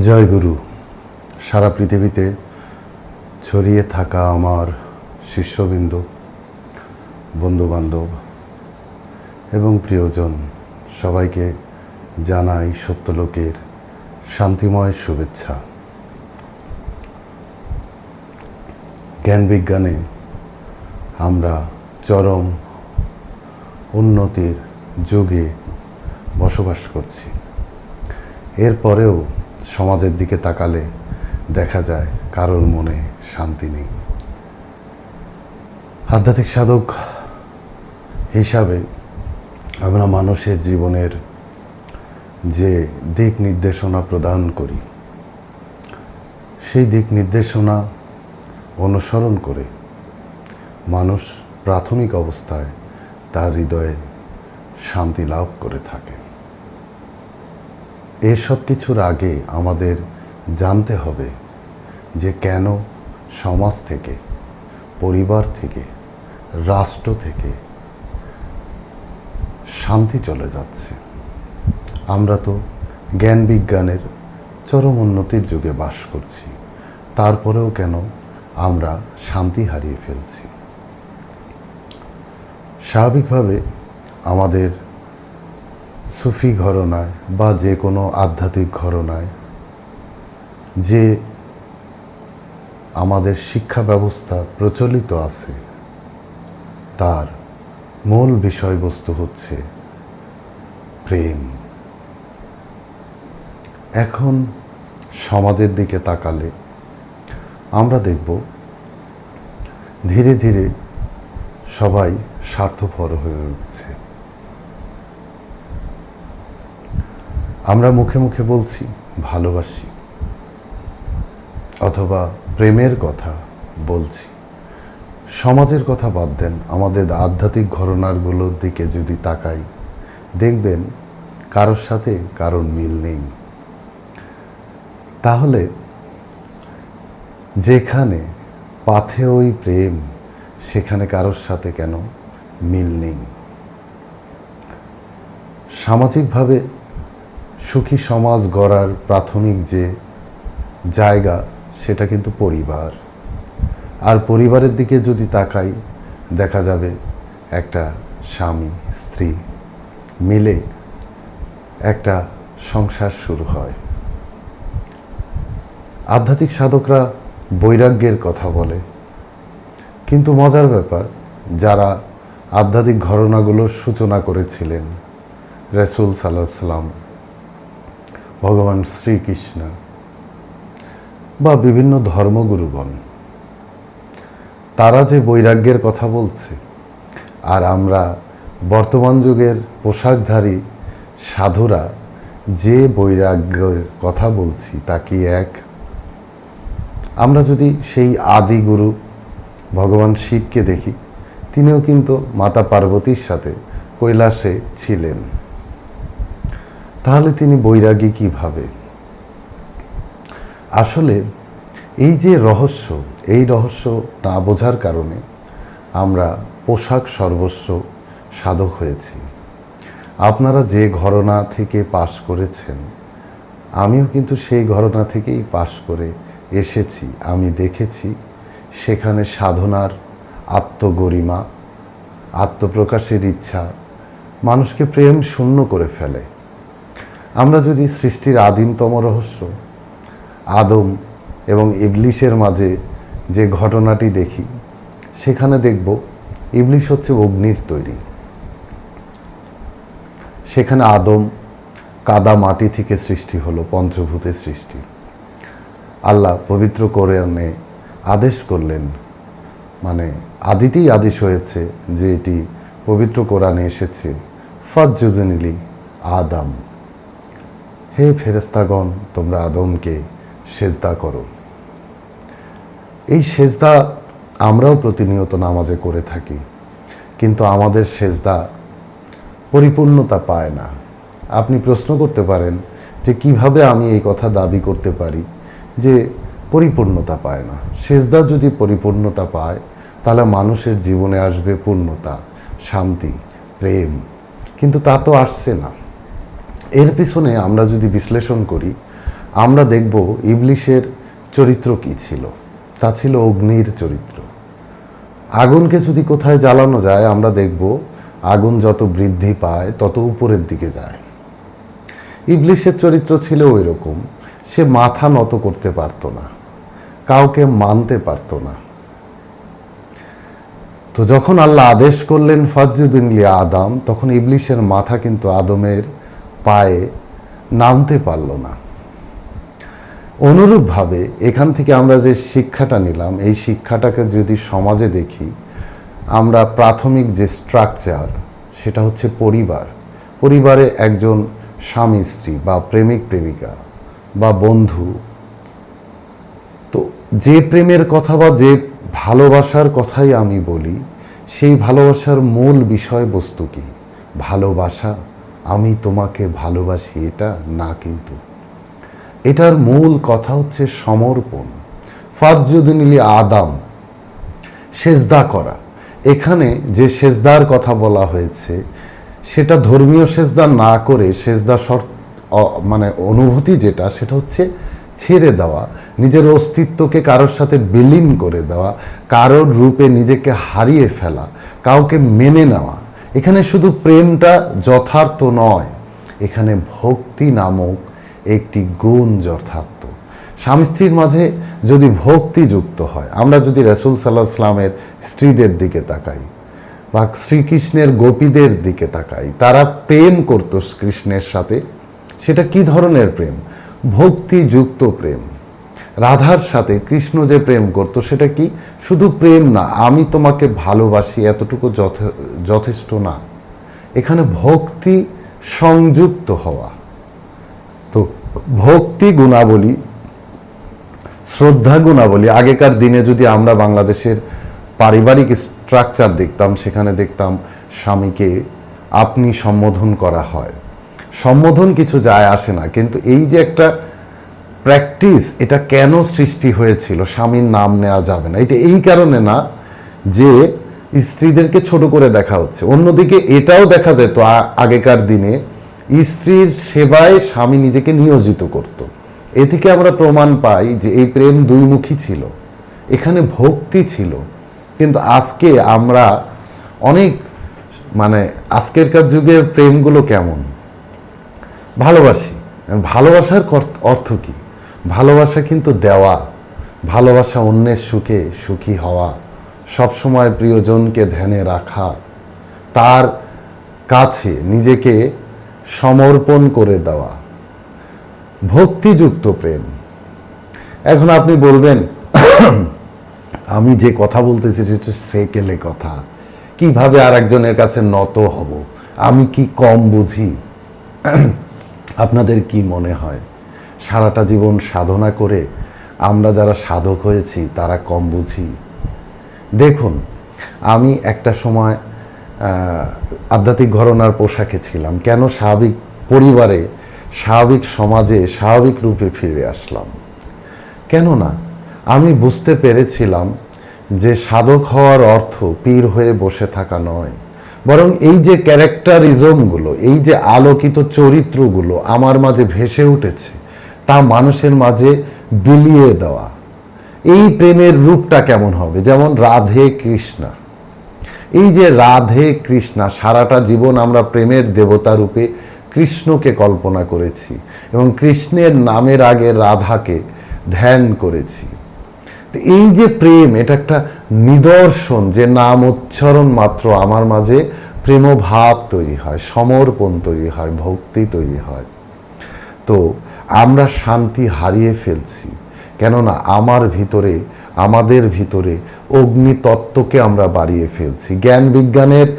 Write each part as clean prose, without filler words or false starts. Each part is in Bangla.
জয় গুরু। সারা পৃথিবীতে ছড়িয়ে থাকা আমার শিষ্যবৃন্দ, বন্ধুবান্ধব এবং প্রিয়জন সবাইকে জানাই সত্যলোকের শান্তিময় শুভেচ্ছা। জ্ঞান বিজ্ঞানে আমরা চরম উন্নতির যুগে বসবাস করছি। এরপরেও সমাজের দিকে তাকালে দেখা যায় কারোর মনে শান্তি নেই। আধ্যাত্মিক সাধক হিসাবে আমরা মানুষের জীবনের যে দিক নির্দেশনা প্রদান করি, সেই দিক নির্দেশনা অনুসরণ করে মানুষ প্রাথমিক অবস্থায় তার হৃদয়ে শান্তি লাভ করে থাকে। এসব কিছুর আগে আমাদের জানতে হবে যে কেন সমাজ থেকে, পরিবার থেকে, রাষ্ট্র থেকে শান্তি চলে যাচ্ছে। আমরা তো জ্ঞান বিজ্ঞানের চরম উন্নতির যুগে বাস করছি, তারপরেও কেন আমরা শান্তি হারিয়ে ফেলছি? স্বাভাবিকভাবে আমাদের সুফি ঘরানায় বা যে কোনো আধ্যাত্মিক ঘরানায় যে আমাদের শিক্ষা ব্যবস্থা প্রচলিত আছে, তার মূল বিষয়বস্তু হচ্ছে প্রেম। এখন সমাজের দিকে তাকালে আমরা দেখব ধীরে ধীরে সবাই স্বার্থপর হয়ে উঠছে। আমরা মুখে মুখে বলছি ভালোবাসি অথবা প্রেমের কথা বলছি। সমাজের কথা বাদ দেন, আমাদের আধ্যাত্মিক ঘরানাগুলোর দিকে যদি তাকাই, দেখবেন কারোর সাথে কারোর মিল নেই। তাহলে যেখানে পাথেয়ই প্রেম, সেখানে কারোর সাথে কেন মিল নেই? সামাজিকভাবে সুখী সমাজ গড়ার প্রাথমিক যে জায়গা, সেটা কিন্তু পরিবার। আর পরিবারের দিকে যদি তাকাই, দেখা যাবে একটা স্বামী স্ত্রী মিলে একটা সংসার শুরু হয়। আধ্যাত্মিক সাধকরা বৈরাগ্যের কথা বলে, কিন্তু মজার ব্যাপার, যারা আধ্যাত্মিক ঘরানাগুলোর সূচনা করেছিলেন, রাসূল সাল্লাল্লাহু আলাইহি ওয়াসাল্লাম, ভগবান শ্রীকৃষ্ণ বা বিভিন্ন ধর্মগুরুগণ, তারা যে বৈরাগ্যের কথা বলছে, আর আমরা বর্তমান যুগের পোশাকধারী সাধুরা যে বৈরাগ্যের কথা বলছি, তা কি এক? আমরা যদি সেই আদি গুরু ভগবান শিবকে দেখি, তিনিও কিন্তু মাতা পার্বতীর সাথে কৈলাসে ছিলেন। তাহলে তিনি বৈরাগী কিভাবে? আসলে এই যে রহস্য, এই রহস্য না বোঝার কারণে আমরা পোশাক সর্বস্ব সাধক হয়েছি। আপনারা যে ঘরানা থেকে পাশ করেছেন, আমিও কিন্তু সেই ঘরানা থেকেই পাশ করে এসেছি। আমি দেখেছি সেখানে সাধনার আত্মগরিমা, আত্মপ্রকাশের ইচ্ছা মানুষকে প্রেম শূন্য করে ফেলে। আমরা যদি সৃষ্টির আদিমতম রহস্য আদম এবং ইবলিশের মাঝে যে ঘটনাটি দেখি, সেখানে দেখব ইবলিশ হচ্ছে অগ্নির তৈরি। সেখানে আদম কাদা মাটি থেকে সৃষ্টি হলো, পঞ্চভূতের সৃষ্টি। আল্লাহ পবিত্র কোরআনে আদেশ করলেন, মানে আদিতেই আদেশ হয়েছে যে এটি পবিত্র কোরআনে এসেছে, ফাসজুদুলি আদম, হে ফেরেশতাগণ, তোমরা আদমকে সেজদা করো। এই সেজদা আমরাও প্রতিনিয়ত নামাজে করে থাকি, কিন্তু আমাদের সেজদা পরিপূর্ণতা পায় না। আপনি প্রশ্ন করতে পারেন যে কিভাবে আমি এই কথা দাবি করতে পারি যে পরিপূর্ণতা পায় না? সেজদা যদি পরিপূর্ণতা পায়, তাহলে মানুষের জীবনে আসবে পূর্ণতা, শান্তি, প্রেম, কিন্তু তা তো আসছে না। এর পিছনে আমরা যদি বিশ্লেষণ করি, আমরা দেখব ইবলিশের চরিত্র কি ছিল। তা ছিল অগ্নির চরিত্র। আগুনকে যদি কোথায় জ্বালানো যায়, আমরা দেখব আগুন যত বৃদ্ধি পায় তত উপরের দিকে যায়। ইবলিশের চরিত্র ছিল ওই রকম। সে মাথা নত করতে পারত না, কাউকে মানতে পারত না। তো যখন আল্লাহ আদেশ করলেন ফাসজুদু লিয়া আদম, তখন ইবলিশের মাথা কিন্তু আদমের পায়ে নামতে পারল না। অনুরূপভাবে এখান থেকে আমরা যে শিক্ষাটা নিলাম, এই শিক্ষাটাকে যদি সমাজে দেখি, আমরা প্রাথমিক যে স্ট্রাকচার সেটা হচ্ছে পরিবার। পরিবারে একজন স্বামী স্ত্রী বা প্রেমিক প্রেমিকা বা বন্ধু, তো যে প্রেমের কথা বা যে ভালোবাসার কথাই আমি বলি, সেই ভালোবাসার মূল বিষয়বস্তু কি? ভালোবাসা, আমি তোমাকে ভালোবাসি, এটা না। কিন্তু এটার মূল কথা হচ্ছে সমর্পণ। ফাসজুদু লিয়া আদম, সেজদা করা। এখানে যে সেজদার কথা বলা হয়েছে সেটা ধর্মীয় সেজদা না করে সেজদা মানে অনুভূতি যেটা, সেটা হচ্ছে ছেড়ে দেওয়া, নিজের অস্তিত্বকে কারোর সাথে বিলীন করে দেওয়া, কারোর রূপে নিজেকে হারিয়ে ফেলা, কাউকে মেনে নেওয়া। এখানে শুধু প্রেমটা যথার্থ নয়, এখানে ভক্তি নামক একটি গুণ যথার্থ। স্বামী স্ত্রীর মাঝে যদি ভক্তি যুক্ত হয়, আমরা যদি রাসূল সাল্লাল্লাহু আলাইহি ওয়াসাল্লামের স্ত্রীদের দিকে তাকাই বা শ্রীকৃষ্ণের গোপীদের দিকে তাকাই, তারা প্রেম করত কৃষ্ণের সাথে। সেটা কি ধরনের প্রেম? ভক্তিযুক্ত প্রেম। রাধার সাথে কৃষ্ণ যে প্রেম করত, সেটা কি শুধু প্রেম না, আমি তোমাকে ভালোবাসি, এতটুকু যথেষ্ট না। এখানে ভক্তি সংযুক্ত হওয়া। তো ভক্তি গুণাবলী, শ্রদ্ধা গুণাবলী, আগেকার দিনে যদি আমরা বাংলাদেশের পারিবারিক স্ট্রাকচার দেখতাম, সেখানে দেখতাম স্বামীকে আপনি সম্বোধন করা হয়। সম্বোধন কিছু যায় আসে না, কিন্তু এই যে একটা প্র্যাকটিস, এটা কেন সৃষ্টি হয়েছিল? স্বামীর নাম নেওয়া যাবে না, এটা এই কারণে না যে স্ত্রীদেরকে ছোট করে দেখা হচ্ছে। অন্যদিকে এটাও দেখা যেত আগেকার দিনে স্ত্রীর সেবায় স্বামী নিজেকে নিয়োজিত করত। এ থেকে আমরা প্রমাণ পাই যে এই প্রেম দুইমুখী ছিল, এখানে ভক্তি ছিল। কিন্তু আজকে আমরা অনেক আজকেরকার যুগের প্রেমগুলো কেমন? ভালোবাসি, ভালোবাসার অর্থ কি? ভালোবাসা কিন্তু দেওয়া, ভালোবাসা অন্যের সুখে সুখী হওয়া, সবসময় প্রিয়জনকে ধ্যানে রাখা, তার কাছে নিজেকে সমর্পণ করে দেওয়া, ভক্তিযুক্ত প্রেম। এখন আপনি বলবেন, আমি যে কথা বলতেছি সেটা সেকেলে কথা, কিভাবে আর একজনের কাছে নত হব? আমি কি কম বুঝি? আপনাদের কি মনে হয় সারাটা জীবন সাধনা করে আমরা যারা সাধক হয়েছি তারা কম বুঝি? দেখুন, আমি একটা সময় আধ্যাত্মিক ঘরানার পোশাকে ছিলাম। কেন স্বাভাবিক পরিবারে, স্বাভাবিক সমাজে, স্বাভাবিক রূপে ফিরে আসলাম? কেননা আমি বুঝতে পেরেছিলাম যে সাধক হওয়ার অর্থ পীর হয়ে বসে থাকা নয়, বরং এই যে ক্যারেক্টারিজমগুলো, এই যে আলোকিত চরিত্রগুলো আমার মাঝে ভেসে উঠেছে, তা মানুষের মাঝে বিলিয়ে দেওয়া। এই প্রেমের রূপটা কেমন হবে? যেমন রাধে কৃষ্ণা। এই যে রাধে কৃষ্ণা, সারাটা জীবন আমরা প্রেমের দেবতা রূপে কৃষ্ণকে কল্পনা করেছি এবং কৃষ্ণের নামের আগে রাধাকে ধ্যান করেছি। তো এই যে প্রেম, এটা একটা নিদর্শন যে নাম উচ্চারণ মাত্র আমার মাঝে প্রেমভাব তৈরি হয়, সমর্পণ তৈরি হয়, ভক্তি তৈরি হয়। তো আমরা শান্তি হারিয়ে ফেলছি, কেননা আমাদের ভিতরে অগ্নিতত্ত্বকে আমরা বাড়িয়ে ফেলছি। জ্ঞান বিজ্ঞানের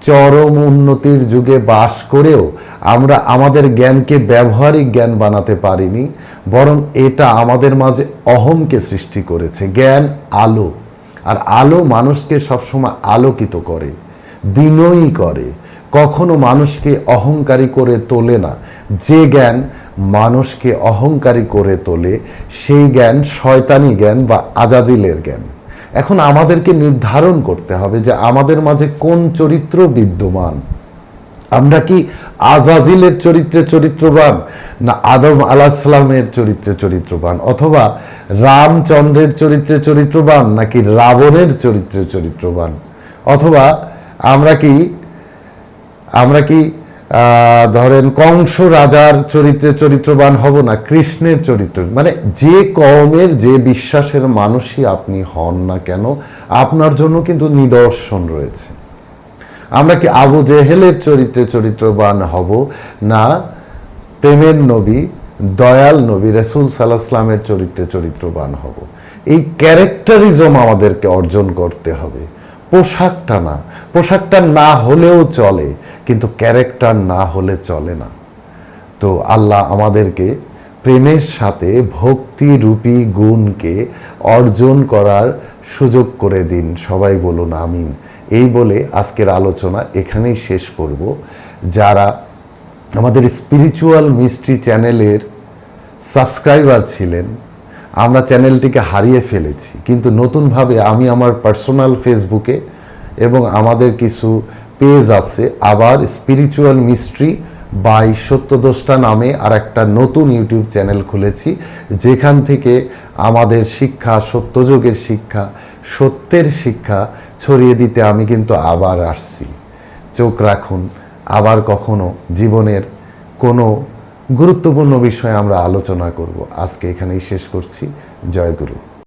চরম উন্নতির যুগে বাস করেও আমরা আমাদের জ্ঞানকে ব্যবহারিক জ্ঞান বানাতে পারিনি, বরং এটা আমাদের মাঝে অহংকে সৃষ্টি করেছে। জ্ঞান আলো, আর আলো মানুষকে সবসময় আলোকিত করে, বিনয়ী করে, কখনো মানুষকে অহংকারী করে তোলে না। যে জ্ঞান মানুষকে অহংকারী করে তোলে সেই জ্ঞান শয়তানি জ্ঞান বা আজাজিলের জ্ঞান। এখন আমাদেরকে নির্ধারণ করতে হবে যে আমাদের মাঝে কোন চরিত্র বিদ্যমান। আমরা কি আজাজিলের চরিত্রে চরিত্রবান, না আদম আলাইহিসসালামের চরিত্রে চরিত্রবান, অথবা রামচন্দ্রের চরিত্রে চরিত্রবান, নাকি রাবণের চরিত্রে চরিত্রবান, অথবা আমরা কি ধরেন কংস রাজার চরিত্রে চরিত্রবান হব, না কৃষ্ণের চরিত্র? মানে যে কওমের যে বিশ্বাসের মানুষই আপনি হন না কেন, আপনার জন্য কিন্তু নিদর্শন রয়েছে। আমরা কি আবু জেহেলের চরিত্রে চরিত্রবান হব, না প্রেমের নবী দয়াল নবী রাসূল সাল্লাল্লাহু আলাইহি ওয়াসাল্লামের চরিত্রে চরিত্রবান হব? এই ক্যারেক্টারিজম আমাদেরকে অর্জন করতে হবে। পোশাকটা না হলেও চলে, কিন্তু ক্যারেক্টার না হলে চলে না। তো আল্লাহ আমাদেরকে প্রেমের সাথে ভক্তিরূপী গুণকে অর্জন করার সুযোগ করে দিন। সবাই বলুন আমিন। এই বলে আজকের আলোচনা এখানেই শেষ করব। যারা আমাদের স্পিরিচুয়াল মিস্ট্রি চ্যানেলের সাবস্ক্রাইবার ছিলেন, আমরা চ্যানেলটিকে হারিয়ে ফেলেছি, কিন্তু নতুনভাবে আমি আমার পার্সোনাল ফেসবুকে এবং আমাদের কিছু পেজ আছে, আবার স্পিরিচুয়াল মিস্ট্রি বাই সত্যদ্রষ্টা নামে আর একটা নতুন ইউটিউব চ্যানেল খুলেছি, যেখান থেকে আমাদের শিক্ষা, সত্যযুগের শিক্ষা, সত্যের শিক্ষা ছড়িয়ে দিতে আমি কিন্তু আবার আসছি। চোখ রাখুন, আবার কখনো জীবনের কোনো গুরুত্বপূর্ণ বিষয়ে আমরা আলোচনা করব। আজকে এখানেই শেষ করছি। জয় গুরু।